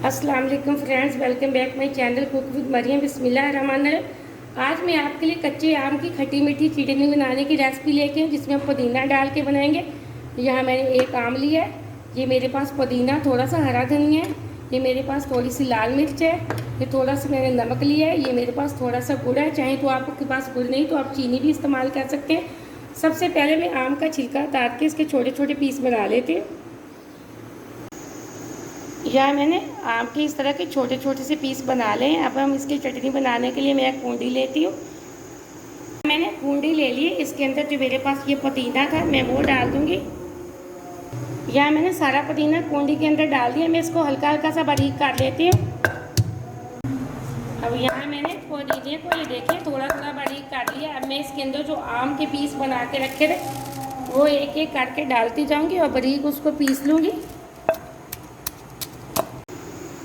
अस्सलाम वालेकुम friends, welcome back my channel cook with Mariam. बिस्मिल्लाहिर्रहमानिर्रहीम। आज मैं आपके लिए कच्चे आम की खट्टी मीठी चटनी बनाने की रेसिपी लेके आई, जिसमें हम पुदीना डाल के बनाएंगे। यहाँ मैंने एक आम लिया है, ये मेरे पास पुदीना, थोड़ा सा हरा धनिया है, ये मेरे पास थोड़ी सी लाल मिर्च है, ये थोड़ा सा मैंने नमक लिया है, ये मेरे पास थोड़ा सा गुड़ है। चाहे तो आपके पास गुड़ नहीं तो आप चीनी भी इस्तेमाल कर सकते हैं। सबसे पहले मैं आम का छिलका उतार के इसके छोटे छोटे पीस बना लेती हूँ। यह मैंने आम के इस तरह के छोटे छोटे से पीस बना ले। अब हम इसकी चटनी बनाने के लिए मैं एक कूंडी लेती हूँ। मैंने कूंडी ले ली, इसके अंदर जो मेरे पास ये पुदीना था मैं वो डाल दूँगी। यह मैंने सारा पुदीना कूंडी के अंदर डाल दिया। मैं इसको हल्का हल्का सा बारीक काट लेती हूँ। अब यहाँ मैंने पुदीने को ये देखिए थोड़ा थोड़ा बारीक काट लिया। अब मैं इसके अंदर जो आम के पीस बना के रखे थे वो एक एक करके डालती जाऊँगी और बारीक उसको पीस लूँगी।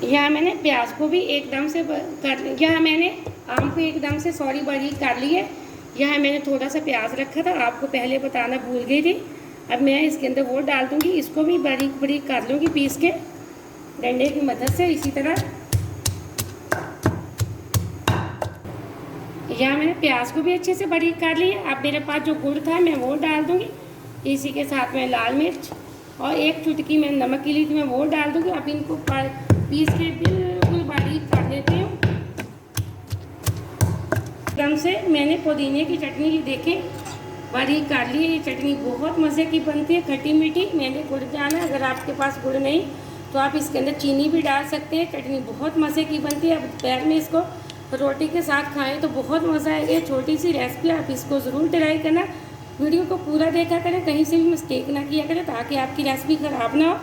यहाँ मैंने प्याज को भी एकदम से कर लिया। यहाँ मैंने आम को एकदम से बारीक कर ली है। यहाँ मैंने थोड़ा सा प्याज रखा था, आपको पहले बताना भूल गई थी। अब मैं इसके अंदर वो डाल दूँगी, इसको भी बारीक बारीक कर लूँगी पीस के डंडे की मदद से। इसी तरह यहाँ मैंने प्याज को भी अच्छे से बारीक कर लिया। अब मेरे पास जो गुड़ था मैं वो डाल दूँगी, इसी के साथ में लाल मिर्च और एक चुटकी मैंने नमक की ली थी मैं वो डाल दूँगी। अब इनको पीस के बिल्कुल बारीक कर देती हूँ। एकदम से मैंने पुदीने की चटनी देखें बारीक कर ली है। ये चटनी बहुत मज़े की बनती है, खट्टी मीठी। मैंने गुड़ डाला, अगर आपके पास गुड़ नहीं तो आप इसके अंदर चीनी भी डाल सकते हैं। चटनी बहुत मज़े की बनती है। अब दोपहर में इसको रोटी के साथ खाएं तो बहुत मज़ा आएगा। ये छोटी सी रेसिपी आप इसको ज़रूर ट्राई करना। वीडियो को पूरा देखा करें, कहीं से भी मिस्टेक ना किया करें ताकि आपकी रेसिपी ख़राब ना हो।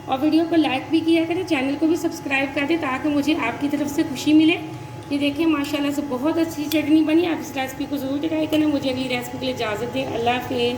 और वीडियो को लाइक भी किया करें, चैनल को भी सब्सक्राइब कर दें ताकि मुझे आपकी तरफ से खुशी मिले। ये देखिए माशाल्लाह से बहुत अच्छी चटनी बनी। आप इस रेसिपी को ज़रूर ट्राई करें। मुझे अगली रेसिपी के लिए इजाज़त दें। अल्लाह हाफ़िज़।